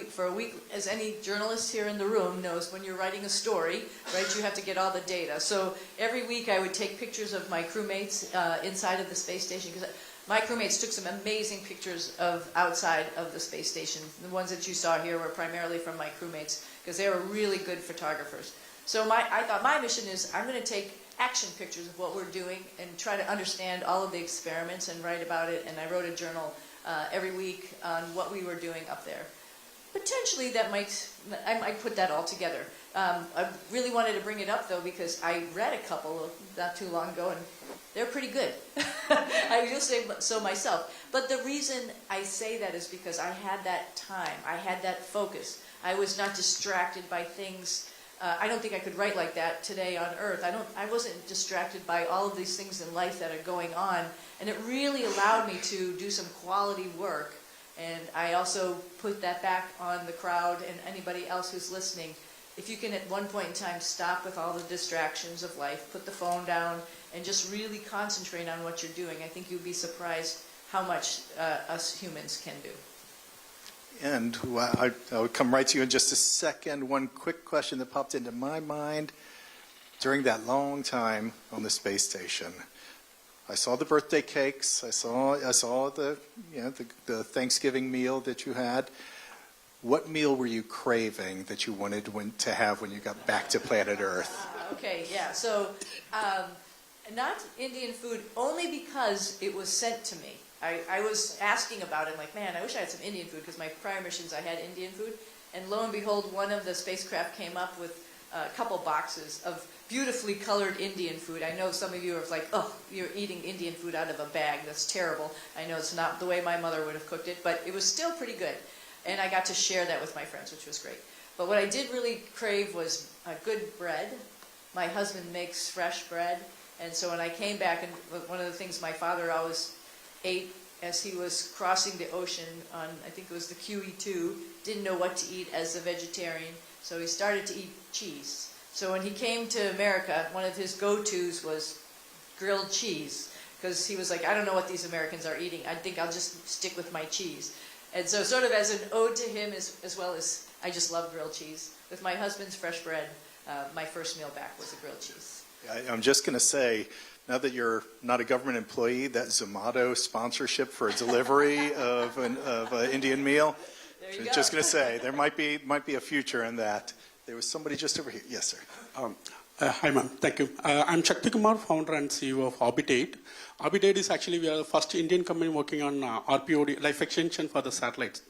For a week, as any journalist here in the room knows, when you're writing a story, right, you have to get all the data. So every week I would take pictures of my crewmates inside of the space station, because my crewmates took some amazing pictures of outside of the space station. The ones that you saw here were primarily from my crewmates, because they were really good photographers. So I thought my mission is I'm going to take action pictures of what we're doing and try to understand all of the experiments and write about it. And I wrote a journal every week on what we were doing up there. Potentially I might put that all together. I really wanted to bring it up though, because I read a couple not too long ago and they're pretty good. I will say so myself. But the reason I say that is because I had that time, I had that focus. I was not distracted by things. I don't think I could write like that today on Earth. I wasn't distracted by all of these things in life that are going on, and it really allowed me to do some quality work. And I also put that back on the crowd and anybody else who's listening. If you can at one point in time stop with all the distractions of life, put the phone down, and just really concentrate on what you're doing, I think you'd be surprised how much us humans can do. And I'll come right to you in just a second. One quick question that popped into my mind. During that long time on the space station, I saw the birthday cakes. I saw the Thanksgiving meal that you had. What meal were you craving that you wanted to have when you got back to planet Earth? Okay, yeah. So, not Indian food, only because it was sent to me. I was asking about it, like, man, I wish I had some Indian food, because my prior missions I had Indian food. And lo and behold, one of the spacecraft came up with a couple boxes of beautifully colored Indian food. I know some of you are like, oh, you're eating Indian food out of a bag. That's terrible. I know it's not the way my mother would have cooked it, but it was still pretty good. And I got to share that with my friends, which was great. But what I did really crave was a good bread. My husband makes fresh bread. And so when I came back, and one of the things my father always ate as he was crossing the ocean on, I think it was the QE2, didn't know what to eat as a vegetarian, so he started to eat cheese. So when he came to America, one of his go-tos was grilled cheese, because he was like, I don't know what these Americans are eating. I think I'll just stick with my cheese. And so sort of as an ode to him, as well as I just love grilled cheese. With my husband's fresh bread, my first meal back was a grilled cheese. I'm just going to say, now that you're not a government employee, that Zomato sponsorship for a delivery of an Indian meal, There you I'm go. just going to say, there might be a future in that. There was somebody just over here. Yes, sir. Hi, ma'am. Thank you. I'm Shakti Kumar, founder and CEO of Orbitate. Orbitate is actually, we are the first Indian company working on RPOD, life extension for the satellites.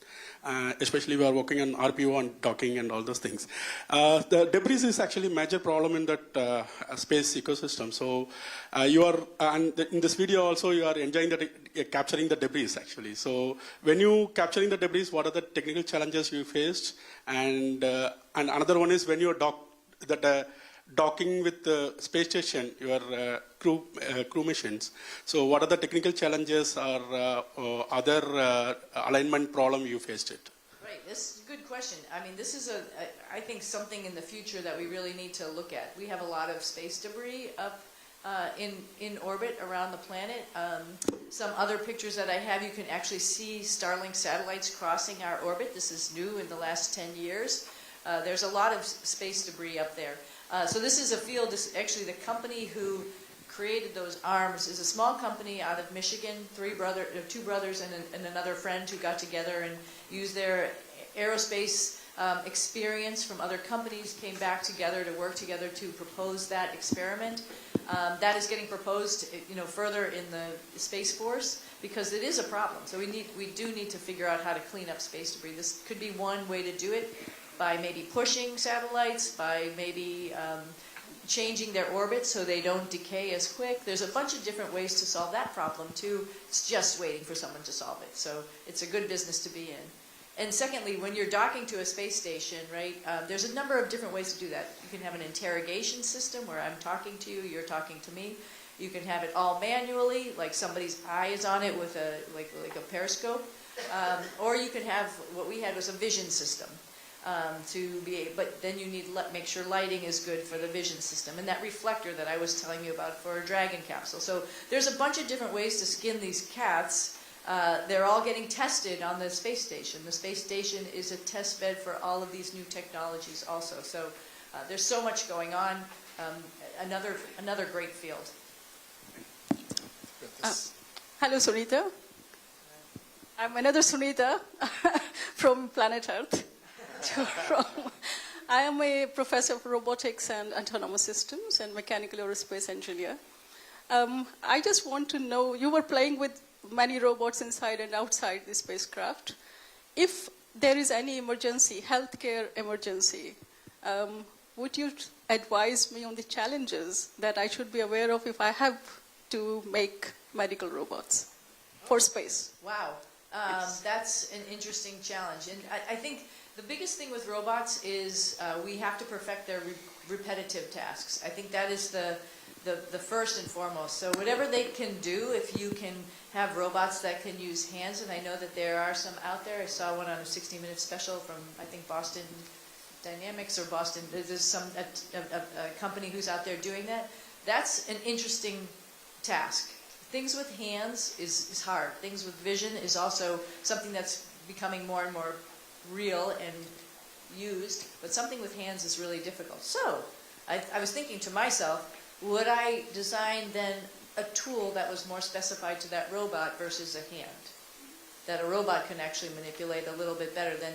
Especially we are working on RPO and docking and all those things. The debris is actually a major problem in that space ecosystem. So you are, and in this video also you are enjoying that, capturing the debris actually. So when you capturing the debris, what are the technical challenges you faced? And another one is when you are docking with the space station, your crew missions. So what are the technical challenges or other alignment problem you faced it? Right, this is a good question. I mean, this is I think something in the future that we really need to look at. We have a lot of space debris up in orbit around the planet. Some other pictures that I have, you can actually see Starlink satellites crossing our orbit. This is new in the last 10 years. There's a lot of space debris up there. So this is a field, actually the company who created those arms is a small company out of Michigan, two brothers and another friend who got together and used their aerospace experience from other companies, came back together to work together to propose that experiment. That is getting proposed, further in the Space Force because it is a problem. So we do need to figure out how to clean up space debris. This could be one way to do it, by maybe pushing satellites, by maybe changing their orbit so they don't decay as quick. There's a bunch of different ways to solve that problem too. It's just waiting for someone to solve it. So it's a good business to be in. And secondly, when you're docking to a space station, right, there's a number of different ways to do that. You can have an interrogation system where I'm talking to you, you're talking to me. You can have it all manually, like somebody's eye is on it with like a periscope. Or you can have, what we had was a vision system. But then you need to make sure lighting is good for the vision system, and that reflector that I was telling you about for a Dragon capsule. So there's a bunch of different ways to skin these cats. They're all getting tested on the space station. The space station is a test bed for all of these new technologies also. So there's so much going on. Another great field. Hello, Sunita. I'm another Sunita from planet Earth. I am a professor of robotics and autonomous systems and mechanical aerospace engineer. I just want to know, you were playing with many robots inside and outside the spacecraft. If there is any emergency, healthcare emergency, would you advise me on the challenges that I should be aware of if I have to make medical robots for space? Wow, that's an interesting challenge. And I think the biggest thing with robots is we have to perfect their repetitive tasks. I think that is the first and foremost. So whatever they can do, if you can have robots that can use hands, and I know that there are some out there. I saw one on a 60-minute special from, I think, Boston Dynamics or Boston. There's a company who's out there doing that. That's an interesting task. Things with hands is hard. Things with vision is also something that's becoming more and more real and used, but something with hands is really difficult. So I was thinking to myself, would I design then a tool that was more specified to that robot versus a hand, that a robot can actually manipulate a little bit better than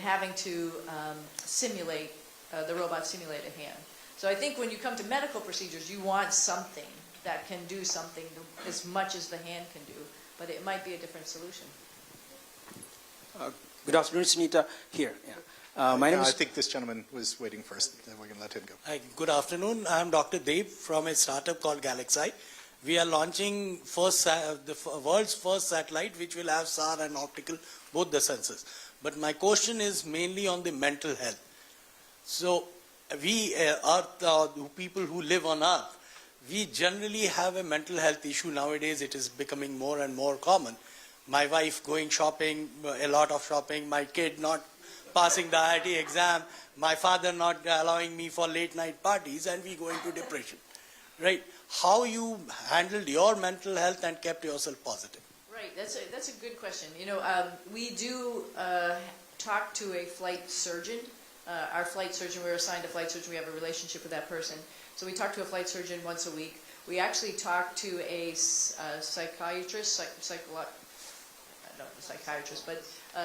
having to simulate, the robot simulate a hand. So I think when you come to medical procedures, you want something that can do something as much as the hand can do, but it might be a different solution. Good afternoon, Sunita. Here. Yeah. My name is. I think this gentleman was waiting first. Then we're going to let him go. Hi, good afternoon. I am Dr. Dave from a startup called Galaxy. We are launching the world's first satellite, which will have SAR and optical, both the sensors. But my question is mainly on the mental health. So we are the people who live on Earth. We generally have a mental health issue nowadays. It is becoming more and more common. My wife going shopping, a lot of shopping, my kid not passing the IIT exam, my father not allowing me for late night parties, and we go into depression, right? How you handled your mental health and kept yourself positive? Right, that's a good question. We do talked to a flight surgeon. Our flight surgeon, we were assigned a flight surgeon, we have a relationship with that person. So we talk to a flight surgeon once a week. We actually talk to a psychiatrist,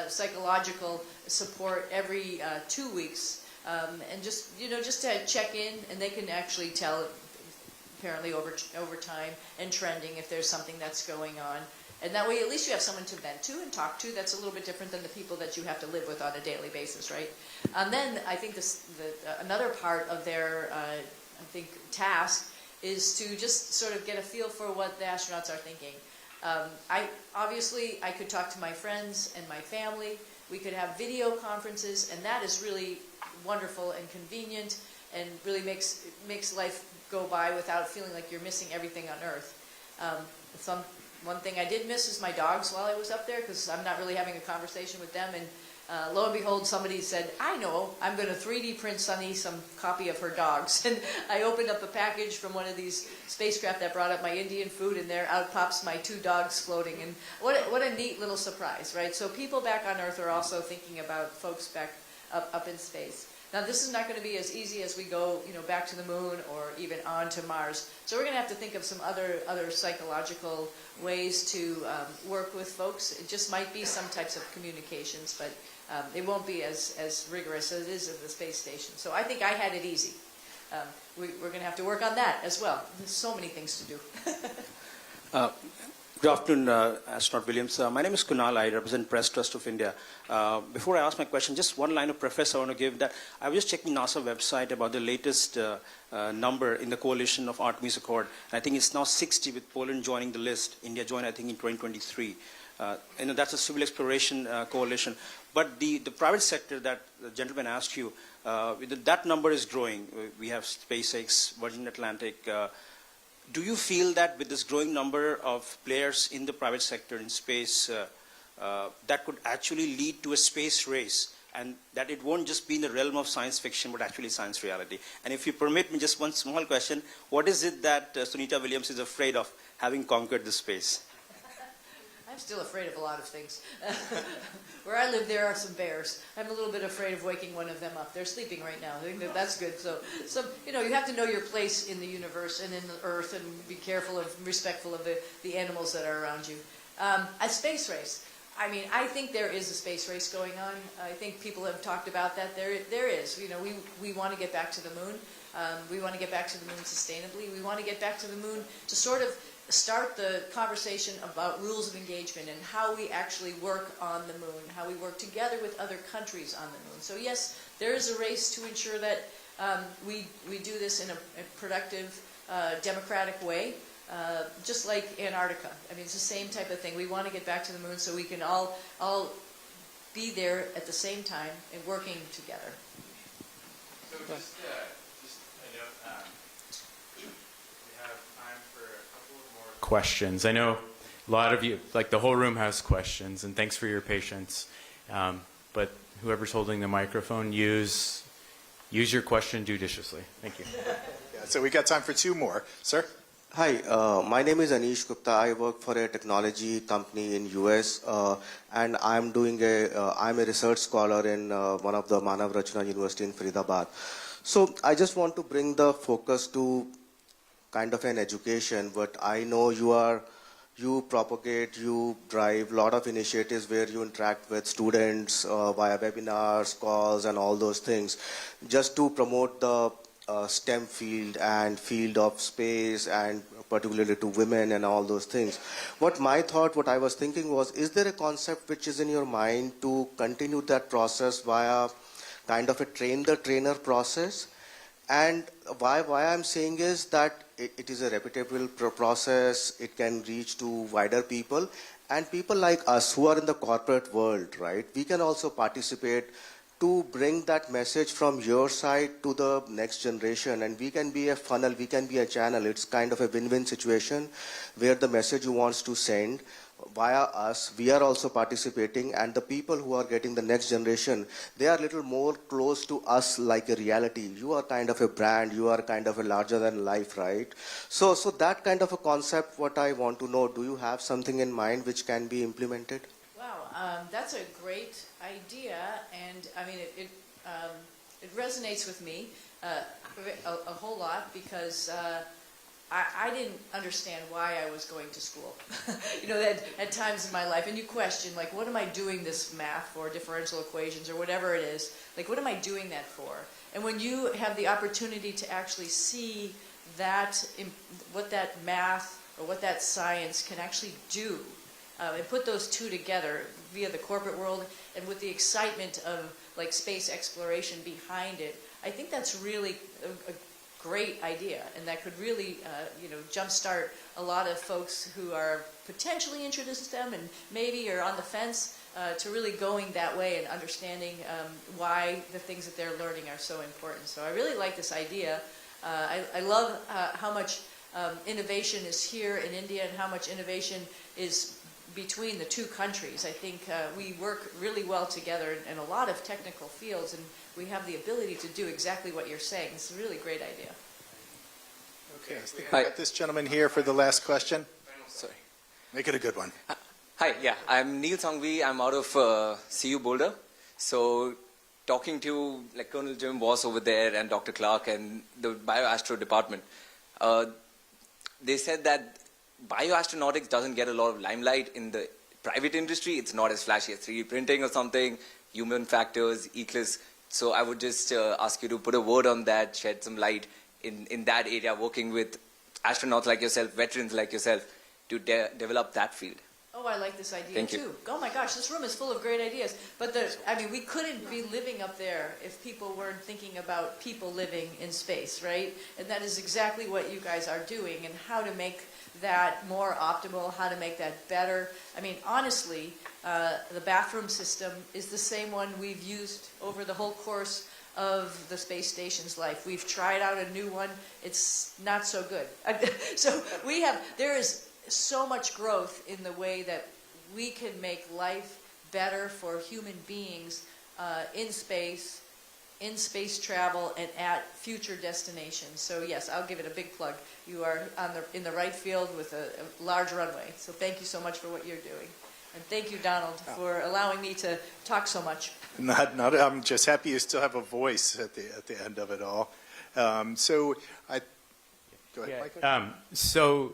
psychological support every 2 weeks. And just to check in, and they can actually tell apparently over time and trending if there's something that's going on. And that way, at least you have someone to vent to and talk to. That's a little bit different than the people that you have to live with on a daily basis, right? And then I think another part of their, task is to just sort of get a feel for what the astronauts are thinking. I could talk to my friends and my family. We could have video conferences, and that is really wonderful and convenient, and really makes life go by without feeling like you're missing everything on Earth. One thing I did miss is my dogs while I was up there, because I'm not really having a conversation with them. And lo and behold, somebody said, I know, I'm going to 3D print Sunny some copy of her dogs. And I opened up a package from one of these spacecraft that brought up my Indian food, and there out pops my 2 dogs floating. And what a neat little surprise, right? So people back on Earth are also thinking about folks back up in space. Now, this is not going to be as easy as we go, back to the moon or even on to Mars. So we're going to have to think of some other psychological ways to work with folks. It just might be some types of communications, but it won't be as rigorous as it is at the space station. So I think I had it easy. We're going to have to work on that as well. There's so many things to do. Good afternoon, Astronaut Williams. My name is Kunal. I represent Press Trust of India. Before I ask my question, just one line of preface I want to give that I was just checking NASA website about the latest number in the coalition of Artemis Accord. And I think it's now 60 with Poland joining the list. India joined, I think, in 2023. That's a civil exploration coalition. But the private sector that the gentleman asked you, that number is growing. We have SpaceX, Virgin Atlantic. Do you feel that with this growing number of players in the private sector in space, that could actually lead to a space race, and that it won't just be in the realm of science fiction, but actually science reality? And if you permit me just one small question, what is it that Sunita Williams is afraid of, having conquered the space? I'm still afraid of a lot of things. Where I live, there are some bears. I'm a little bit afraid of waking one of them up. They're sleeping right now. I think that's good. So you have to know your place in the universe and in the Earth, and be careful of, respectful of the animals that are around you. A space race. I mean, I think there is a space race going on. I think people have talked about that. There is. We want to get back to the moon. We want to get back to the moon sustainably. We want to get back to the moon to sort of start the conversation about rules of engagement and how we actually work on the moon, how we work together with other countries on the moon. So yes, there is a race to ensure that we do this in a productive, democratic way, just like Antarctica. I mean, it's the same type of thing. We want to get back to the moon so we can all be there at the same time and working together. So just I know we have time for a couple of more questions. I know a lot of you, like the whole room, has questions, and thanks for your patience. But whoever's holding the microphone, use your question judiciously. Thank you. Yeah, so we got time for 2 more. Sir? Hi, my name is Anish Gupta. I work for a technology company in US, and I'm a research scholar in one of the Manav Rachna University in Faridabad. So I just want to bring the focus to kind of an education, but I know you propagate, you drive a lot of initiatives where you interact with students via webinars, calls, and all those things, just to promote the STEM field and field of space, and particularly to women and all those things. What I was thinking was, is there a concept which is in your mind to continue that process via kind of a train-the-trainer process? And why I'm saying is that it is a reputable process, it can reach to wider people, and people like us who are in the corporate world, right? We can also participate to bring that message from your side to the next generation, and we can be a funnel, we can be a channel. It's kind of a win-win situation where the message you want to send via us, we are also participating, and the people who are getting the next generation, they are a little more close to us like a reality. You are kind of a brand, you are kind of a larger than life, right? So that kind of a concept, what I want to know, do you have something in mind which can be implemented? Wow, That's a great idea, and I mean, it resonates with me a whole lot because I didn't understand why I was going to school. You know, at times in my life, and you question, like, what am I doing this math for, differential equations or whatever it is? Like, what am I doing that for? And when you have the opportunity to actually see that, what that math or what that science can actually do, and put those two together via the corporate world and with the excitement of like space exploration behind it, I think that's really a great idea, and that could really, you know, jumpstart a lot of folks who are potentially interested in STEM and maybe are on the fence to really going that way and understanding why the things that they're learning are so important. So I really like this idea. I love how much innovation is here in India and how much innovation is between the two countries. I think we work really well together in a lot of technical fields, and we have the ability to do exactly what you're saying. It's a really great idea. Okay, I think we got this gentleman here for the last question. Sorry. Make it a good one. Hi, yeah, I'm Neil Sangvi. I'm out of CU Boulder. So talking to like Colonel Jim Voss over there and Dr. Clark and the bioastro department, they said that bioastronautics doesn't get a lot of limelight in the private industry. It's not as flashy as 3D printing or something, human factors, eclipse. So I would just ask you to put a word on that, shed some light in that area, working with astronauts like yourself, veterans like yourself, to develop that field. Oh, I like this idea Thank too. you. Oh my gosh, this room is full of great ideas. But I mean, we couldn't be living up there if people weren't thinking about people living in space, right? And that is exactly what you guys are doing, and how to make that more optimal, how to make that better. I mean, honestly, the bathroom system is the same one we've used over the whole course of the space station's life. We've tried out a new one. It's not so good. So there is so much growth in the way that we can make life better for human beings in space travel, and at future destinations. So yes, I'll give it a big plug. You are in the right field with a large runway. So thank you so much for what you're doing. And thank you, Donald, for allowing me to talk so much. I'm just happy you still have a voice at the end of it all. Go ahead, Michael. So